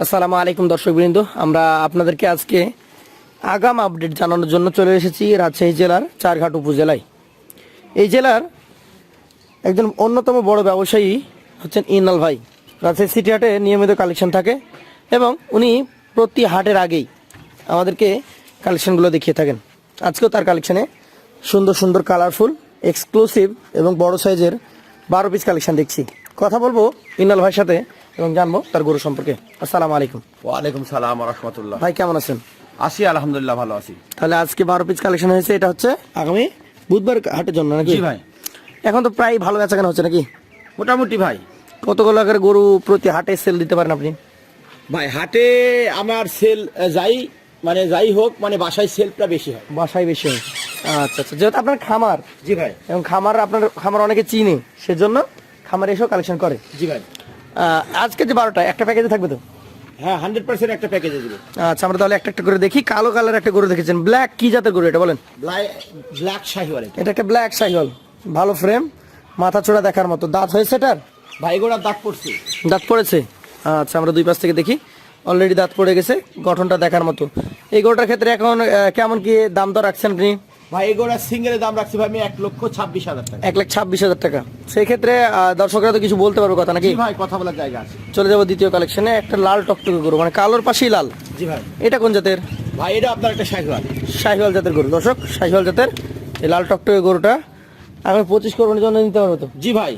আসসালামু আলাইকুম দর্শকবৃন্দ, আমরা আপনাদেরকে আজকে আগাম আপডেট জানানোর জন্য চলে এসেছি রাজশাহী জেলার চারঘাট উপজেলায়। এই জেলার একজন অন্যতম বড় ব্যবসায়ী হচ্ছেন ইনাল ভাই। রাজশাহী সিটি হাটে নিয়মিত কালেকশন থাকে এবং উনি প্রতি হাটের আগেই আমাদেরকে কালেকশনগুলো দেখিয়ে থাকেন। আজকেও তার কালেকশনে সুন্দর সুন্দর কালারফুল এক্সক্লুসিভ এবং বড় সাইজের 12 পিস কালেকশন দেখছি। কথা বলবো ইনাল ভাইয়ের সাথে এবং জানবো তার গরু সম্পর্কে। আসসালামু আলাইকুম। ওয়ালাইকুম সালাম ওয়া রাহমাতুল্লাহ। ভাই কেমন আছেন? আছি আলহামদুলিল্লাহ, ভালো আছি। তাহলে আজকে 12 পিস কালেকশন হয়েছে, এটা হচ্ছে আগামী বুধবার হাটের জন্য নাকি? জি ভাই। এখন তো প্রায় ভালো বেচাকেনা হচ্ছে নাকি? মোটামুটি ভাই। কতগুলো আকারে গরু প্রতি হাটে সেল দিতে পারেন আপনি? ভাই হাটে আমার সেল যাই হোক বাসায় সেলটা বেশি হয়। বাসায় বেশি হয়। আচ্ছা আচ্ছা, যেহেতু আপনার খামার। জি ভাই। এবং আপনার খামার অনেকে চিনে, সেজন্য খামারে এসেও কালেকশন করে। জি ভাই। আজকে যে 12টা একটা প্যাকেজে থাকবে তো? হ্যাঁ, 100% একটা প্যাকেজে দিব। আচ্ছা, আমরা তাহলে একটা একটা করে দেখি। কালো কালার একটা গরু দেখেছেন, ব্ল্যাক কি জাতের গরু এটা বলেন? ব্ল্যাক শাহিওয়াল। এটা একটা ব্ল্যাক শাহিওয়াল, ভালো ফ্রেম, মাথা চূড়া দেখার মতো। দাঁত হয়েছে এটার? ভাই গোড়ার দাঁত পড়ছে। দাঁত পড়েছে। আচ্ছা, আমরা দুই পাশ থেকে দেখি। অলরেডি দাঁত পড়ে গেছে, গঠনটা দেখার মতো। এই গরুটার ক্ষেত্রে এখন কেমন কি দাম দর রাখছেন আপনি? ভাই এই গোড়ার সিঙ্গেলের দাম রাখছি ভাই আমি 1,26,000 টাকা। 1,26,000 টাকা। সেই ক্ষেত্রে দর্শকরা তো কিছু বলতে পারবে কথা নাকি? জি ভাই, কথা বলার জায়গা আছে। চলে যাবো দ্বিতীয় কালেকশনে। একটা লাল টকটকে গরু, মানে কালোর পাশেই লাল। জি ভাই। এটা কোন জাতের? ভাই এটা আপনার একটা শাহিওয়াল। শাহিওয়াল জাতের গরু। দর্শক, শাহিওয়াল জাতের এই লাল টকটকে গরুটা আমি 25 কোরবানির জন্য নিতে পারবো তো? জি ভাই।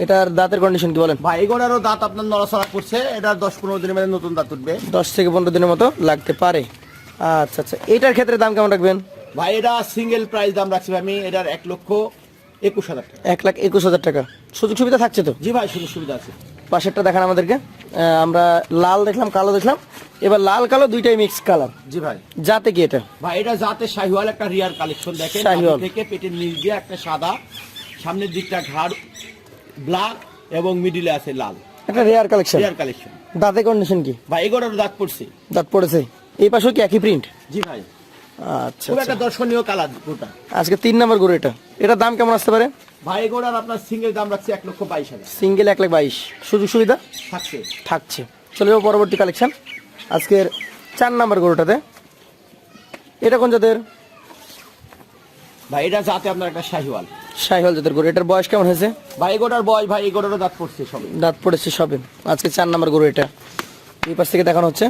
এটার দাঁতের কন্ডিশন কি বলেন? ভাই এই গোড়ারও দাঁত আপনার নড়াচড়া করছে, এটা 10-15 দিনের মধ্যে নতুন দাঁত উঠবে। 10 থেকে 15 দিনের মতো লাগতে পারে। আচ্ছা আচ্ছা, এটার ক্ষেত্রে দাম কেমন রাখবেন? ভাই এটা সিঙ্গেল প্রাইস দাম রাখছি ভাই আমি এটার 1,21,000 টাকা। 1,21,000 টাকা। সুযোগ সুবিধা থাকছে তো? জি ভাই, সুযোগ সুবিধা আছে। পাশেরটা দেখান আমাদেরকে। আমরা লাল দেখলাম, কালো দেখলাম, এবার লাল কালো দুইটাই মিক্স কালার। জি ভাই। যাতে কি এটা? ভাই এটা জাতে শাহিওয়াল, একটা রিয়ার কালেকশন দেখেন। শাহিওয়াল থেকে পেটের নিচ দিয়ে একটা সাদা, সামনের দিকটা ঘাড় ব্ল্যাক এবং মিডিলে আছে লাল। একটা রেয়ার কালেকশন। রিয়ার কালেকশন। দাঁতের কন্ডিশন কি? ভাই এগুলোর দাঁত পড়ছে। দাঁত পড়েছে। এই পাশেও কি একই প্রিন্ট? জি ভাই। আচ্ছা খুব আচ্ছা। একটা দর্শনীয় কালার গোটা। আজকে 3 নম্বর গরু এটা। এটার দাম কেমন আসতে পারে? ভাই এগুলোর আপনার সিঙ্গেল দাম রাখছি 1,22,000। সিঙ্গেল 1,22,000। সুযোগ সুবিধা থাকছে। থাকছে। চলে যাবো পরবর্তী কালেকশন, আজকের 4 নম্বর গরুটাতে। এটা কোন জাতের? ভাই এটা জাতে আপনার একটা শাহিওয়াল। শাহিওয়াল জাতের গরু। এটার বয়স কেমন হয়েছে? ভাই এগুলোর বয়স ভাই এগুলোরও দাঁত পড়ছে সব। দাঁত পড়েছে সবে। আজকে 4 নম্বর গরু এটা। এই পাশ থেকে দেখানো হচ্ছে।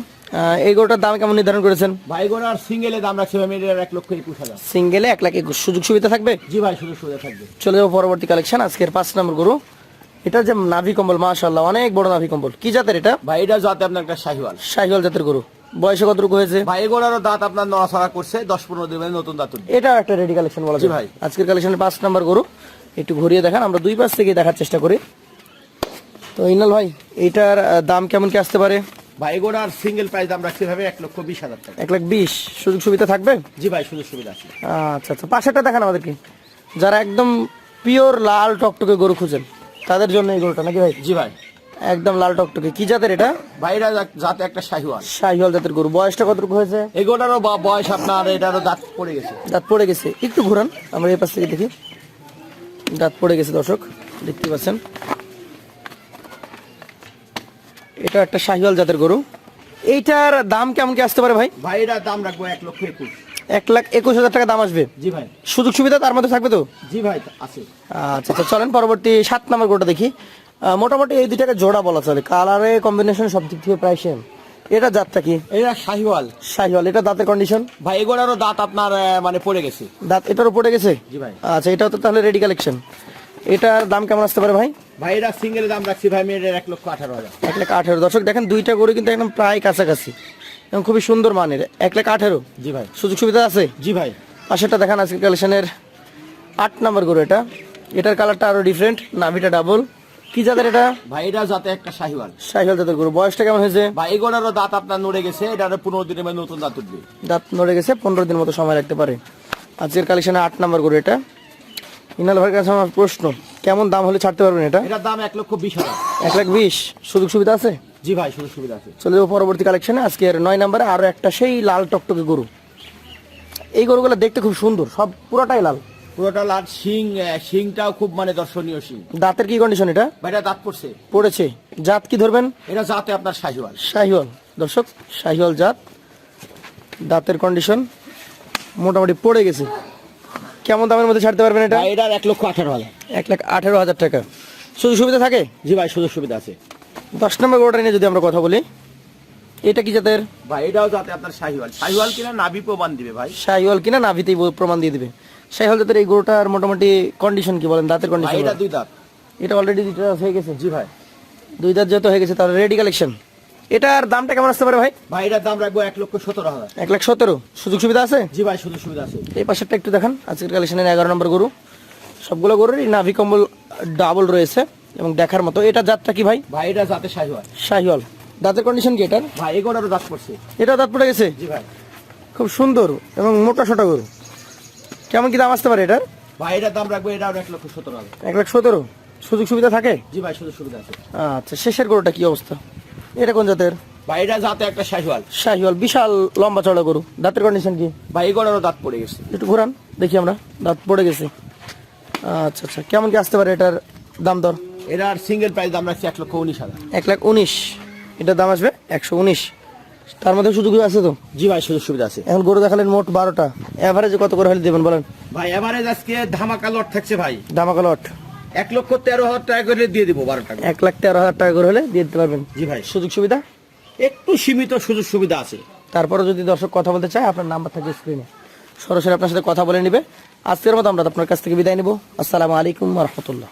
এই গরুটার দাম কেমন নির্ধারণ করেছেন? ভাই এগুলোর সিঙ্গেলে দাম রাখছি আমি এটার 1,21,000। সিঙ্গেলে 1,21,000। সুযোগ সুবিধা থাকবে? জি ভাই, সুযোগ সুবিধা থাকবে। চলে যাবো পরবর্তী কালেকশন, আজকের 5 নম্বর গরু। এটা যে নাভি কম্বল, মাশাআল্লাহ অনেক বড় নাভি কম্বল। কি জাতের এটা? ভাই এটা জাতে আপনার একটা শাহিওয়াল। শাহিওয়াল জাতের গরু। বয়সে কতটুকু হয়েছে? ভাই এগুলোরও দাঁত আপনার নড়াচড়া করছে, 10-15 দিনের নতুন দাঁত উঠবে। এটা একটা রেডি কালেকশন বলা জি যায় ভাই। আজকের কালেকশনের 5 নম্বর গরু। একটু ঘুরিয়ে দেখান, আমরা দুই পাশ থেকে দেখার চেষ্টা করি। তো ইনাল ভাই, এইটার দাম কেমন কি আসতে পারে? ভাই এগুলোর সিঙ্গেল প্রাইস দাম রাখছি ভাবে 1,20,000 টাকা। 1,20,000। সুযোগ সুবিধা থাকবে? জি ভাই, সুযোগ সুবিধা আছে। আচ্ছা আচ্ছা, পাশেরটা দেখান আমাদেরকে। যারা একদম পিওর লাল টকটকে গরু খুঁজেন তাদের জন্য এই গরুটা নাকি ভাই? জি ভাই। একদম লাল টকটকে। কি জাতের এটা? ভাই এটা জাতে একটা শাহিওয়াল। শাহিওয়াল জাতের গরু। বয়সটা কতটুকু হয়েছে? এগুলোরও বয়স আপনার এটারও দাঁত পড়ে গেছে। দাঁত পড়ে গেছে। একটু ঘুরান, আমরা এই পাশ থেকে দেখি। দাঁত পড়ে গেছে দর্শক, দেখতে পাচ্ছেন। এটা একটা শাহিওয়াল জাতের গরু। এইটার দাম কেমন কি আসতে পারে ভাই? ভাই এটার দাম রাখবো 1,21,000। 1,21,000 টাকা দাম আসবে। জি ভাই। সুযোগ সুবিধা তার মধ্যে থাকবে তো? জি ভাই আছে। আচ্ছা আচ্ছা, চলেন পরবর্তী 7 নম্বর গরুটা দেখি। মোটামুটি এই দুইটাকে জোড়া বলা চলে, কালারে কম্বিনেশন সব দিক থেকে প্রায় সেম। এটা জাতটা কি? এটা শাহিওয়াল। শাহিওয়াল। এটা দাঁতের কন্ডিশন? ভাই এগুলোরও দাঁত আপনার পড়ে গেছে। দাঁত এটারও পড়ে গেছে? জি ভাই। আচ্ছা, এটাও তো তাহলে রেডি কালেকশন। এটার দাম কেমন আসতে পারে ভাই? ভাই এটা সিঙ্গেল দাম রাখছি ভাই আমি এটার 1,18,000। 1,18,000। দর্শক দেখেন, দুইটা গরু কিন্তু একদম প্রায় কাছাকাছি এবং খুবই সুন্দর মানের। 1,18,000। জি ভাই। সুযোগ সুবিধা আছে? জি ভাই। পাশেরটা দেখান, আজকের কালেকশনের 8 নম্বর গরু এটা। এটার কালারটা আরো ডিফারেন্ট, নাভিটা ডাবল। কি জাতের এটা? ভাই এটা জাতে একটা শাহিওয়াল। শাহিওয়াল জাতের গরু। বয়সটা কেমন হয়েছে? ভাই এগুলোরও দাঁত আপনার নড়ে গেছে, এটার 15 দিনের মধ্যে নতুন দাঁত উঠবে। দাঁত নড়ে গেছে, 15 দিন মতো সময় লাগতে পারে। আজকের কালেকশনে 8 নম্বর গরু এটা। ইনাল ভাইয়ের কাছে আমার প্রশ্ন, কেমন দাম হলে ছাড়তে পারবেন এটা? এটার দাম 1,20,000। 1,20,000। সুযোগ সুবিধা আছে? জি ভাই, সুযোগ সুবিধা আছে। চলে যাবো পরবর্তী কালেকশনে, আজকের 9 নম্বরে আরো একটা সেই লাল টকটকে গরু। এই গরুগুলো দেখতে খুব সুন্দর, সব পুরোটাই লাল। পুরোটা লাল শিং, শিংটাও খুব মানে দর্শনীয় শিং। দাঁতের কি কন্ডিশন এটা? ভাই এটা দাঁত পড়ছে। পড়েছে। জাত কি ধরবেন? এটা জাতে আপনার শাহিওয়াল। শাহিওয়াল দর্শক, শাহিওয়াল জাত, দাঁতের কন্ডিশন মোটামুটি পড়ে গেছে। কেমন দামের মধ্যে ছাড়তে পারবেন এটা? ভাই এটার 1,18,000। 1,18,000 টাকা। সুযোগ সুবিধা থাকে? জি ভাই, সুযোগ সুবিধা আছে। 10 নম্বর গরুটা নিয়ে যদি আমরা কথা বলি, এটা কি জাতের? ভাই এটাও জাতে আপনার শাহিওয়াল। শাহিওয়াল কিনা নাভি প্রমাণ দিবে ভাই। শাহিওয়াল কিনা নাভিতেই প্রমাণ দিয়ে দিবে। শাহিওয়াল জাতের এই গরুটার মোটামুটি কন্ডিশন কি বলেন, দাঁতের ভাই কন্ডিশন? এটা 2 দাঁত। এটা অলরেডি 2 দাঁত হয়ে গেছে। জি ভাই। 2 দাঁত যেহেতু হয়ে গেছে তাহলে রেডি কালেকশন। এটার দামটা কেমন আসতে পারে ভাই? ভাই এটার দাম রাখবো 1,17,000। 1,17,000। সুযোগ সুবিধা আছে? জি ভাই, সুযোগ সুবিধা আছে। এই পাশেরটা একটু দেখান। আজকের কালেকশনের 11 নম্বর গরু। সবগুলো গরুরই নাভি কম্বল ডাবল রয়েছে এবং দেখার মতো। এটা জাতটা কি ভাই? ভাই এটা জাতে শাহিওয়াল। শাহিওয়াল। দাঁতের কন্ডিশন কি এটার? ভাই এগুলোরও দাঁত পড়ছে। এটা দাঁত পড়ে গেছে। জি ভাই। খুব সুন্দর এবং মোটা সোটা গরু। কেমন কি দাম আসতে পারে এটার? ভাই এটার দাম রাখবো এটাও 1,17,000। 1,17,000। সুযোগ সুবিধা থাকে? জি ভাই, সুযোগ সুবিধা আছে। আচ্ছা, শেষের গরুটা কি অবস্থা? এটা কোন জাতের? ভাই এটা জাতে একটা শাহিওয়াল। শাহিওয়াল, বিশাল লম্বা চড়া গরু। দাঁতের কন্ডিশন কি? ভাই এগুলোরও দাঁত পড়ে গেছে। একটু ঘোরান দেখি আমরা। দাঁত পড়ে গেছে। আচ্ছা আচ্ছা, কেমন কি আসতে পারে এটার দাম দর? এটার সিঙ্গেল প্রাইস দাম রাখছি 1,19,000। 1,19,000। এটার দাম আসবে 119। তার মধ্যে সুযোগ আছে তো? জি ভাই, সুযোগ সুবিধা আছে। এখন গরু দেখালেন মোট 12টা। এভারেজে কত করে হলে দেবেন বলেন? ভাই এভারেজ আজকে ধামাকা লট থাকছে ভাই। দামাকা লট 1,13,000 টাকা করে দিয়ে দিব 12 টাকা। 1,13,000 টাকা করে হলে দিয়ে দিতে পারবেন। জি ভাই। সুযোগ সুবিধা একটু সীমিত সুযোগ সুবিধা আছে। তারপরে যদি দর্শক কথা বলতে চায়, আপনার নাম্বার থাকবে স্ক্রিনে, সরাসরি আপনার সাথে কথা বলে নিবে। আজকের মতো আমরা আপনার কাছ থেকে বিদায় নিব। আসসালামু আলাইকুম ওয়া রাহমাতুল্লাহ।